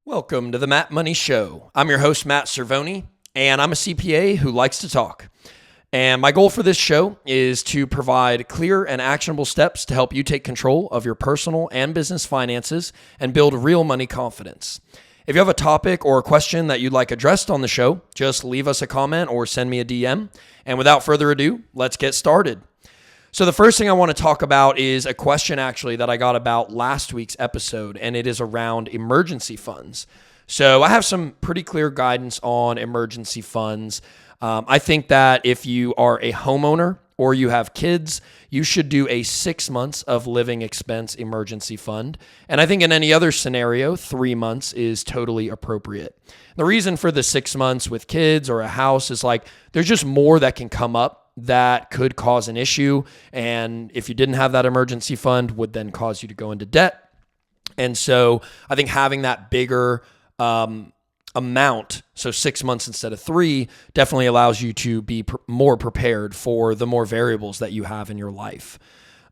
Welcome to the Matt Money Show. I'm your host, Matt Cervoni, and I'm a CPA who likes to talk. And my goal for this show is to provide clear and actionable steps to help you take control of your personal and business finances and build real money confidence. If you have a topic or a question that you'd like addressed on the show, just leave us a comment or send me a DM. And without further ado, let's get started. So the first thing I want to talk about is a question actually that I got about last week's episode, and it is around emergency funds. So I have some pretty clear guidance on emergency funds. I think that if you are a homeowner or you have kids, you should do a 6 months of living expense emergency fund. And I think in any other scenario, 3 months is totally appropriate. The reason for the 6 months with kids or a house is like there's just more that can come up that could cause an issue. And if you didn't have that emergency fund, would then cause you to go into debt. And so I think having that bigger amount, so 6 months instead of 3, definitely allows you to be more prepared for the more variables that you have in your life.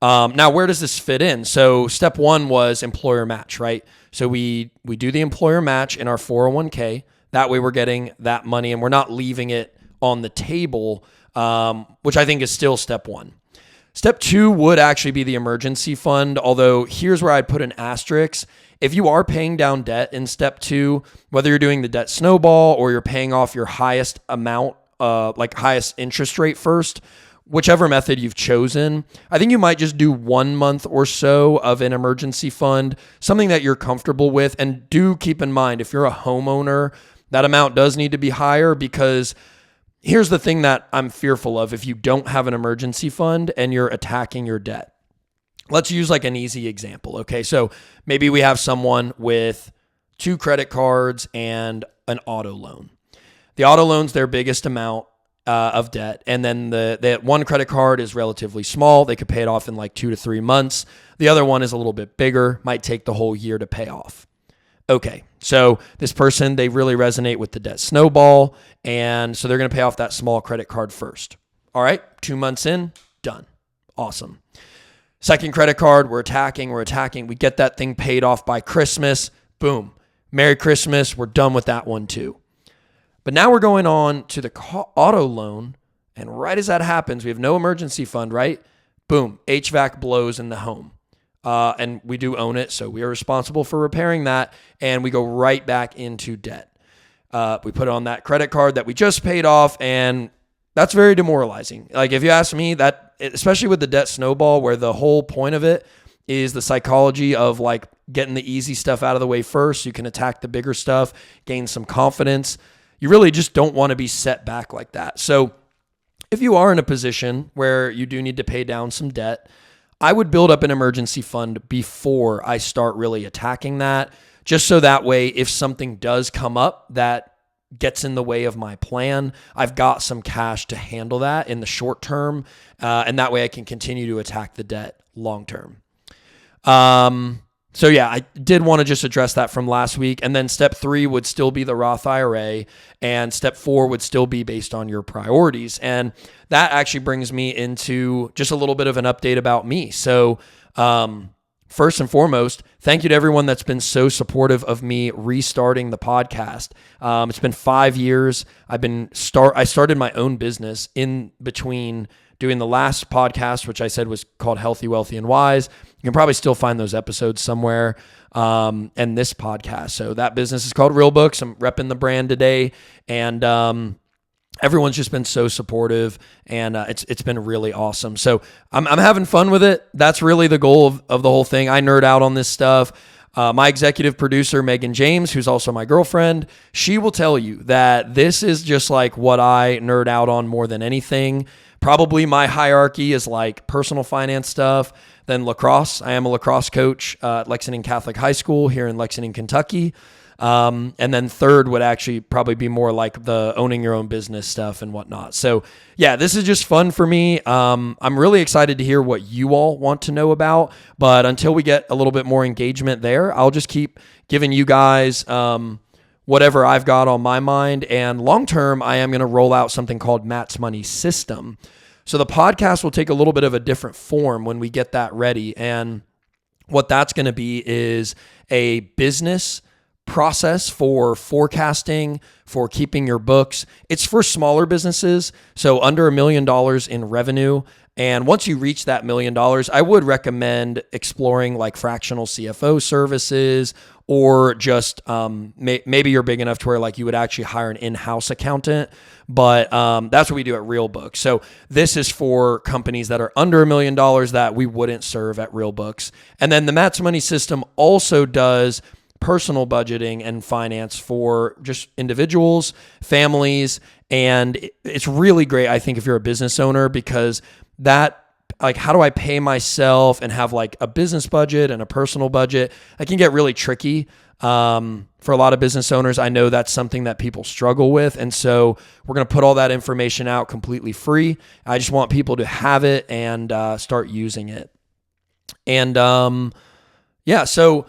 Now, where does this fit in? So step 1 was employer match, right? So we do the employer match in our 401k. That way we're getting that money and we're not leaving it on the table, which I think is still step 1. Step 2 would actually be the emergency fund, although here's where I'd put an asterisk. If you are paying down debt in step 2, whether you're doing the debt snowball or you're paying off your highest amount, like highest interest rate first, whichever method you've chosen, I think you might just do 1 month or so of an emergency fund, something that you're comfortable with. And do keep in mind, if you're a homeowner, that amount does need to be higher, because here's the thing that I'm fearful of if you don't have an emergency fund and you're attacking your debt. Let's use like an easy example. Okay, so maybe we have someone with 2 credit cards and an auto loan. The auto loan's their biggest amount of debt, and then the one credit card is relatively small. They could pay it off in like 2 to 3 months. The other one is a little bit bigger, might take the whole year to pay off. Okay, so this person, they really resonate with the debt snowball, and so they're going to pay off that small credit card first. All right, 2 months in, done. Awesome. Second credit card, we're attacking. We get that thing paid off by Christmas. Boom. Merry Christmas. We're done with that one too. But now we're going on to the auto loan, and right as that happens, we have no emergency fund, right? Boom, HVAC blows in the home. And we do own it, so we are responsible for repairing that, and we go right back into debt. We put it on that credit card that we just paid off, and that's very demoralizing. Like if you ask me, that especially with the debt snowball, where the whole point of it is the psychology of like getting the easy stuff out of the way first, so you can attack the bigger stuff, gain some confidence. You really just don't want to be set back like that. So if you are in a position where you do need to pay down some debt, I would build up an emergency fund before I start really attacking that, just so that way if something does come up that gets in the way of my plan, I've got some cash to handle that in the short term, and that way I can continue to attack the debt long term. So yeah, I did want to just address that from last week. And then step 3 would still be the Roth IRA, and step 4 would still be based on your priorities. And that actually brings me into just a little bit of an update about me. So first and foremost, thank you to everyone that's been so supportive of me restarting the podcast. It's been 5 years. I started my own business in between doing the last podcast, which I said was called Healthy, Wealthy, and Wise. You can probably still find those episodes somewhere, and this podcast. So that business is called Real Books. I'm repping the brand today, and everyone's just been so supportive, and it's been really awesome. So I'm having fun with it. That's really the goal of the whole thing. I nerd out on this stuff. My executive producer, Megan James, who's also my girlfriend, she will tell you that this is just like what I nerd out on more than anything. Probably my hierarchy is like personal finance stuff, then lacrosse. I am a lacrosse coach at Lexington Catholic High School here in Lexington, Kentucky. And then third would actually probably be more like the owning your own business stuff and whatnot. So yeah, this is just fun for me. I'm really excited to hear what you all want to know about, but until we get a little bit more engagement there, I'll just keep giving you guys, whatever I've got on my mind. And long-term, I am going to roll out something called Matt's Money System. So the podcast will take a little bit of a different form when we get that ready. And what that's going to be is a business process for forecasting, for keeping your books. It's for smaller businesses, so under $1 million in revenue. And once you reach that $1 million, I would recommend exploring like fractional CFO services, or just maybe you're big enough to where like you would actually hire an in-house accountant. But that's what we do at RealBooks. So this is for companies that are under $1 million that we wouldn't serve at RealBooks. And then the Matt's Money system also does personal budgeting and finance for just individuals, families. And it's really great, I think, if you're a business owner, because that, like, how do I pay myself and have like a business budget and a personal budget? It can get really tricky. For a lot of business owners, I know that's something that people struggle with. And so we're going to put all that information out completely free. I just want people to have it and start using it. And so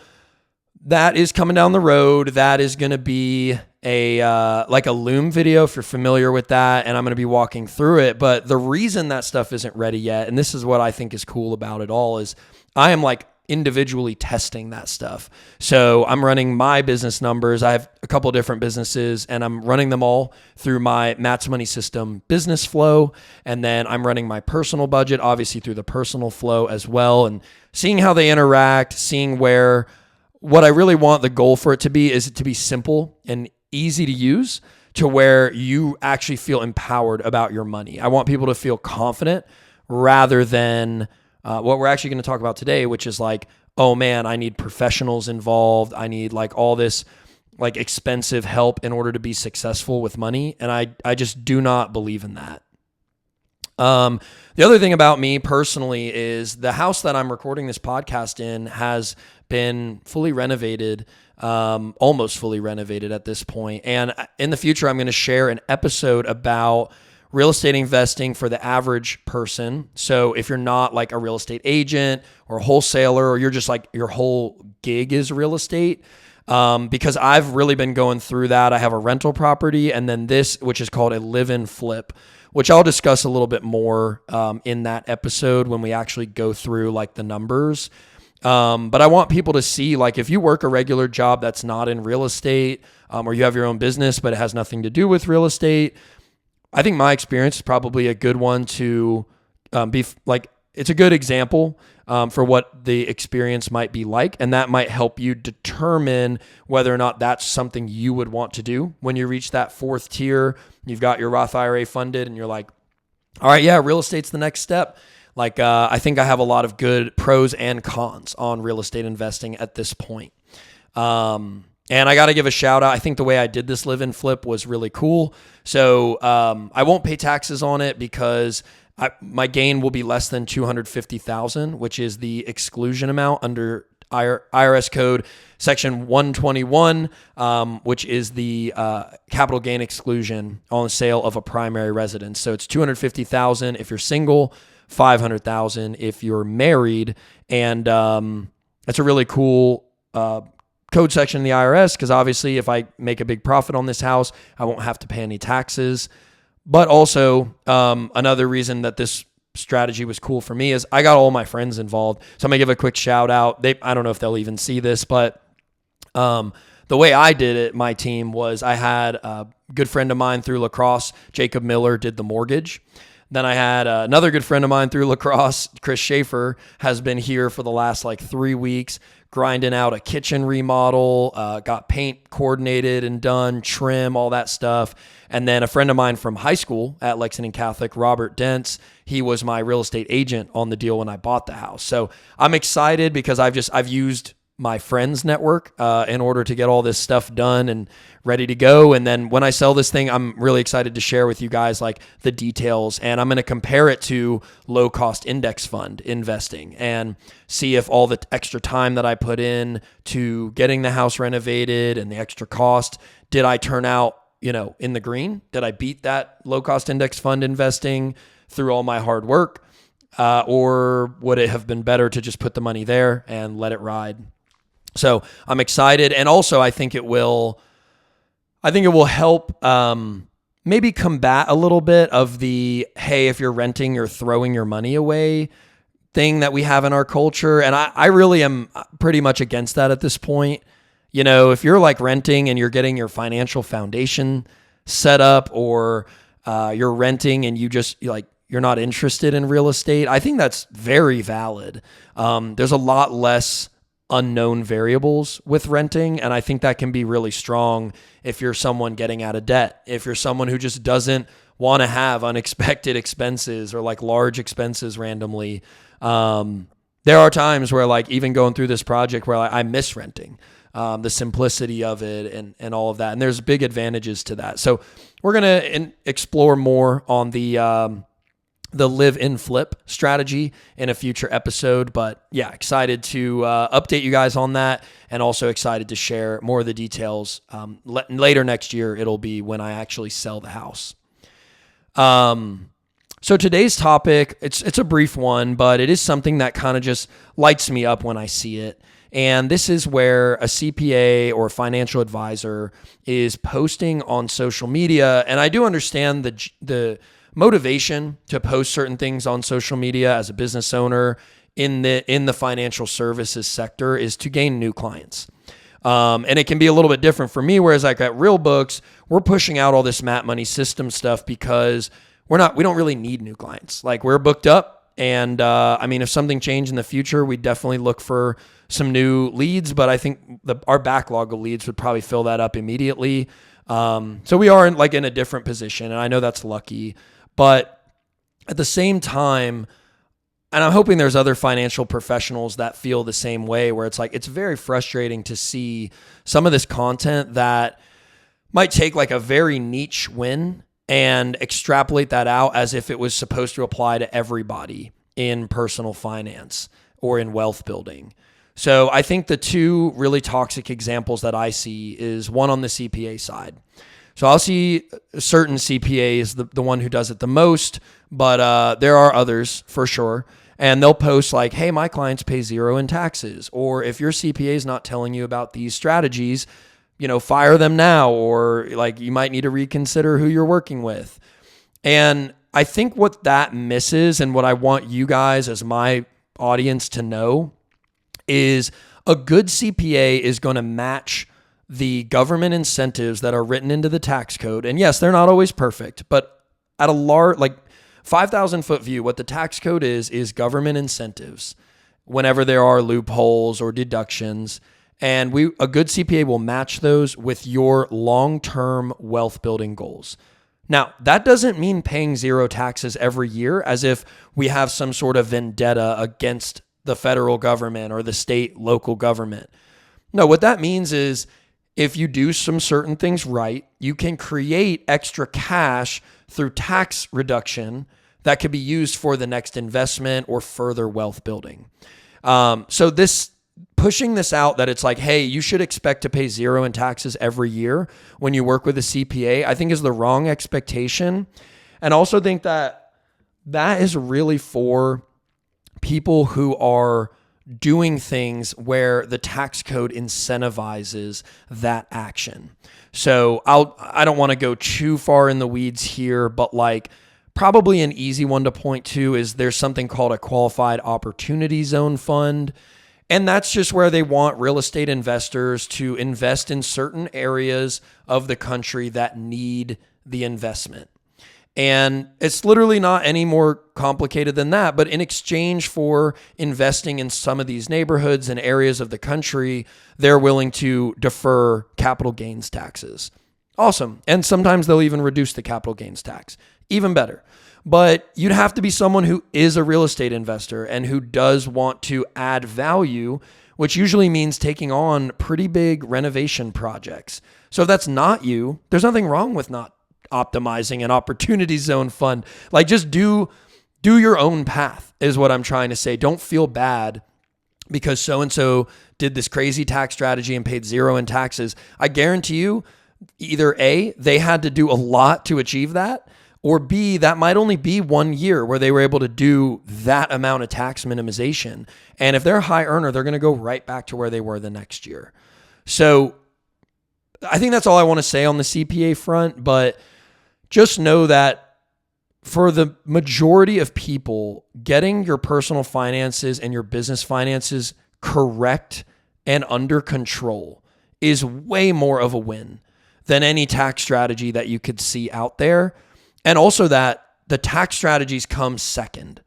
that is coming down the road. That is going to be like a Loom video if you're familiar with that, and I'm going to be walking through it. But the reason that stuff isn't ready yet, and this is what I think is cool about it all, is I am like individually testing that stuff. So I'm running my business numbers. I have a couple of different businesses, and I'm running them all through my Matt's Money system business flow. And then I'm running my personal budget, obviously through the personal flow as well, and seeing how they interact, seeing where what I really want the goal for it to be is to be simple and easy to use, to where you actually feel empowered about your money. I want people to feel confident rather than what we're actually going to talk about today, which is like, oh man, I need professionals involved. I need like all this like expensive help in order to be successful with money. And I just do not believe in that. The other thing about me personally is the house that I'm recording this podcast in has been fully renovated, almost fully renovated at this point. And in the future, I'm going to share an episode about real estate investing for the average person. So if you're not like a real estate agent or a wholesaler, or you're just like your whole gig is real estate, because I've really been going through that. I have a rental property, and then this, which is called a live-in flip, which I'll discuss a little bit more in that episode when we actually go through like the numbers. But I want people to see, like, if you work a regular job that's not in real estate, or you have your own business but it has nothing to do with real estate, I think my experience is probably a good one to be like, it's a good example for what the experience might be like. And that might help you determine whether or not that's something you would want to do when you reach that fourth tier. You've got your Roth IRA funded and you're like, all right, yeah, real estate's the next step. Like, I think I have a lot of good pros and cons on real estate investing at this point. And I got to give a shout out. I think the way I did this live-in flip was really cool. So I won't pay taxes on it because my gain will be less than $250,000, which is the exclusion amount under IRS code section 121, which is the capital gain exclusion on the sale of a primary residence. So it's $250,000 if you're single, $500,000 if you're married, and it's a really cool code section in the IRS, because obviously if I make a big profit on this house, I won't have to pay any taxes. But also another reason that this strategy was cool for me is I got all my friends involved. So I'm gonna give a quick shout out. I don't know if they'll even see this, but the way I did it, my team, was I had a good friend of mine through lacrosse, Jacob Miller, did the mortgage. Then I had another good friend of mine through lacrosse, Chris Schaefer, has been here for the last like 3 weeks, grinding out a kitchen remodel, got paint coordinated and done, trim, all that stuff. And then a friend of mine from high school at Lexington Catholic, Robert Dentz, he was my real estate agent on the deal when I bought the house. So I'm excited because I've used my friends network in order to get all this stuff done and ready to go. And then when I sell this thing, I'm really excited to share with you guys like the details, and I'm going to compare it to low cost index fund investing and see if all the extra time that I put in to getting the house renovated and the extra cost, did I turn out, in the green? Did I beat that low cost index fund investing through all my hard work? Or would it have been better to just put the money there and let it ride? So I'm excited. And also I think it will help maybe combat a little bit of the, hey, if you're renting, you're throwing your money away thing that we have in our culture. And I really am pretty much against that at this point. If you're like renting and you're getting your financial foundation set up, or you're renting and you're not interested in real estate, I think that's very valid. There's a lot less unknown variables with renting, and I think that can be really strong if you're someone getting out of debt, if you're someone who just doesn't want to have unexpected expenses or like large expenses randomly. There are times where like even going through this project where I miss renting, the simplicity of it and all of that. And there's big advantages to that. So we're going to explore more on the live in flip strategy in a future episode. But yeah, excited to update you guys on that, and also excited to share more of the details. Later next year, it'll be when I actually sell the house. So today's topic, it's a brief one, but it is something that kind of just lights me up when I see it. And this is where a CPA or financial advisor is posting on social media. And I do understand the motivation to post certain things on social media as a business owner in the financial services sector is to gain new clients. And it can be a little bit different for me, whereas like at Real Books, we're pushing out all this Mat Money system stuff because we don't really need new clients. Like we're booked up, and if something changed in the future, we'd definitely look for some new leads, but I think our backlog of leads would probably fill that up immediately. So we are in a different position, and I know that's lucky, but at the same time, and I'm hoping there's other financial professionals that feel the same way, where it's like, it's very frustrating to see some of this content that might take like a very niche win and extrapolate that out as if it was supposed to apply to everybody in personal finance or in wealth building. So I think the two really toxic examples that I see is one on the CPA side. So I'll see certain CPAs, the one who does it the most, but there are others for sure. And they'll post like, hey, my clients pay zero in taxes. Or if your CPA is not telling you about these strategies, fire them now, or like you might need to reconsider who you're working with. And I think what that misses, and what I want you guys as my audience to know, is a good CPA is going to match the government incentives that are written into the tax code. And yes, they're not always perfect, but at a large, 5,000 foot view, what the tax code is government incentives whenever there are loopholes or deductions. And a good CPA will match those with your long-term wealth building goals. Now, that doesn't mean paying zero taxes every year as if we have some sort of vendetta against the federal government or the state, local government. No, what that means is if you do some certain things right, you can create extra cash through tax reduction that could be used for the next investment or further wealth building. So pushing this out that it's like, hey, you should expect to pay zero in taxes every year when you work with a CPA, I think is the wrong expectation. And also think that is really for people who are doing things where the tax code incentivizes that action. So I don't want to go too far in the weeds here, but probably an easy one to point to is there's something called a qualified opportunity zone fund. And that's just where they want real estate investors to invest in certain areas of the country that need the investment. And it's literally not any more complicated than that. But in exchange for investing in some of these neighborhoods and areas of the country, they're willing to defer capital gains taxes. Awesome. And sometimes they'll even reduce the capital gains tax. Even better. But you'd have to be someone who is a real estate investor and who does want to add value, which usually means taking on pretty big renovation projects. So if that's not you, there's nothing wrong with not optimizing an opportunity zone fund. Just do your own path is what I'm trying to say. Don't feel bad because so-and-so did this crazy tax strategy and paid zero in taxes. I guarantee you either A, they had to do a lot to achieve that, or B, that might only be 1 year where they were able to do that amount of tax minimization. And if they're a high earner, they're going to go right back to where they were the next year. So I think that's all I want to say on the CPA front, but just know that for the majority of people, getting your personal finances and your business finances correct and under control is way more of a win than any tax strategy that you could see out there. And also that the tax strategies come second.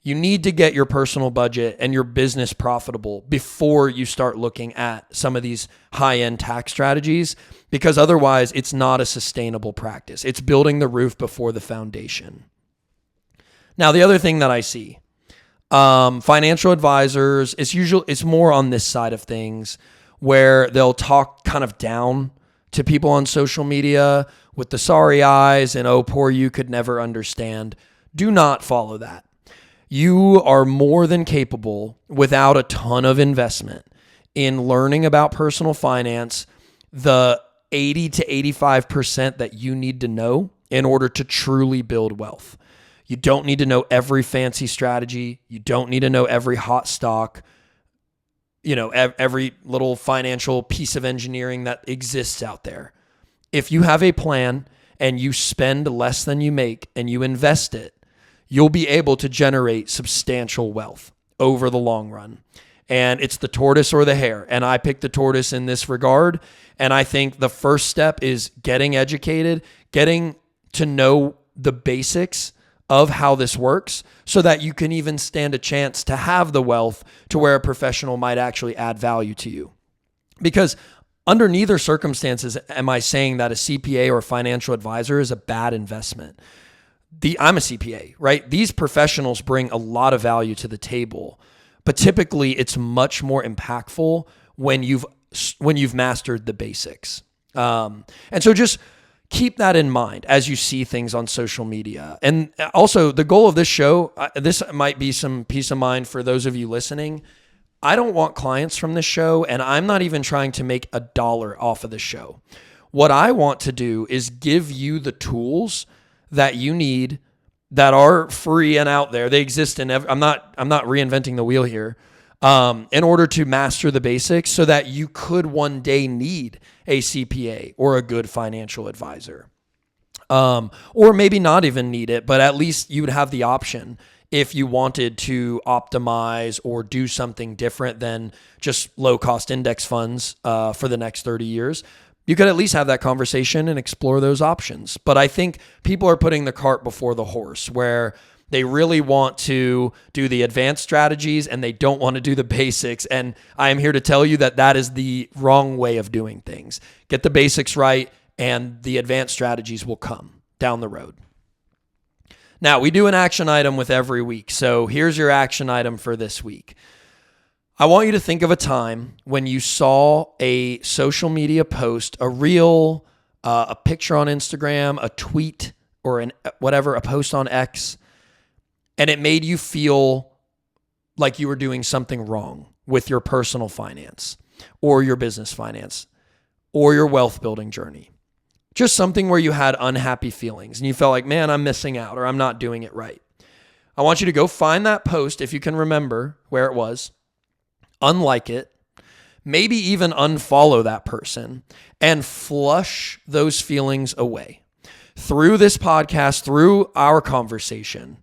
You need to get your personal budget and your business profitable before you start looking at some of these high-end tax strategies, because otherwise it's not a sustainable practice. It's building the roof before the foundation. Now, the other thing that I see, financial advisors, it's more on this side of things where they'll talk kind of down to people on social media with the sorry eyes and, oh, poor you could never understand. Do not follow that. You are more than capable, without a ton of investment, in learning about personal finance, the 80 to 85% that you need to know in order to truly build wealth. You don't need to know every fancy strategy. You don't need to know every hot stock, every little financial piece of engineering that exists out there. If you have a plan and you spend less than you make and you invest it, you'll be able to generate substantial wealth over the long run. And it's the tortoise or the hare. And I picked the tortoise in this regard. And I think the first step is getting educated, getting to know the basics of how this works so that you can even stand a chance to have the wealth to where a professional might actually add value to you. Because under neither circumstances am I saying that a CPA or a financial advisor is a bad investment. I'm a CPA, right? These professionals bring a lot of value to the table, but typically it's much more impactful when you've mastered the basics. And so just keep that in mind as you see things on social media. And also the goal of this show, this might be some peace of mind for those of you listening. I don't want clients from this show, and I'm not even trying to make $1 off of the show. What I want to do is give you the tools that you need that are free and out there. They exist in I'm not reinventing the wheel here. In order to master the basics so that you could one day need a CPA or a good financial advisor. Or maybe not even need it, but at least you would have the option if you wanted to optimize or do something different than just low-cost index funds for the next 30 years. You could at least have that conversation and explore those options. But I think people are putting the cart before the horse, where they really want to do the advanced strategies and they don't want to do the basics. And I am here to tell you that that is the wrong way of doing things. Get the basics right and the advanced strategies will come down the road. Now, we do an action item with every week. So here's your action item for this week. I want you to think of a time when you saw a social media post, a reel, a picture on Instagram, a tweet, or a post on X, and it made you feel like you were doing something wrong with your personal finance or your business finance or your wealth building journey. Just something where you had unhappy feelings and you felt like, man, I'm missing out or I'm not doing it right. I want you to go find that post if you can remember where it was, unlike it, maybe even unfollow that person and flush those feelings away. Through this podcast, through our conversation,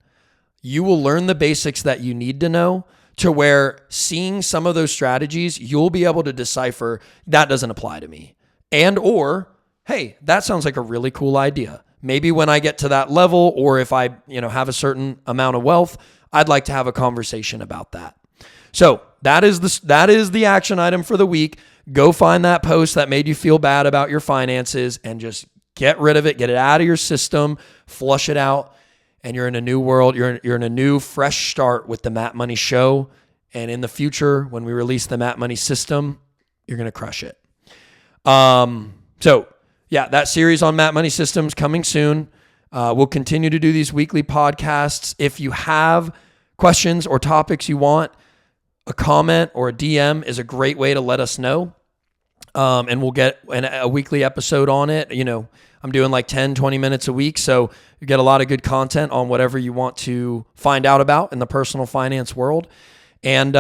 you will learn the basics that you need to know to where seeing some of those strategies, you'll be able to decipher that doesn't apply to me. And or, hey, that sounds like a really cool idea. Maybe when I get to that level or if I, have a certain amount of wealth, I'd like to have a conversation about that. So that is the action item for the week. Go find that post that made you feel bad about your finances and just get rid of it, get it out of your system, flush it out. And you're in a new world. You're in a new, fresh start with the Matt Money Show. And in the future, when we release the Matt Money System, you're going to crush it. So yeah, that series on Matt Money Systems coming soon. We'll continue to do these weekly podcasts. If you have questions or topics you want, a comment or a DM is a great way to let us know. And we'll get a weekly episode on it. I'm doing like 10, 20 minutes a week. So you get a lot of good content on whatever you want to find out about in the personal finance world. And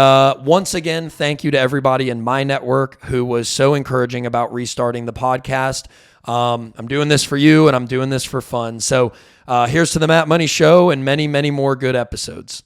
once again, thank you to everybody in my network who was so encouraging about restarting the podcast. I'm doing this for you and I'm doing this for fun. So here's to the Matt Money Show and many, many more good episodes.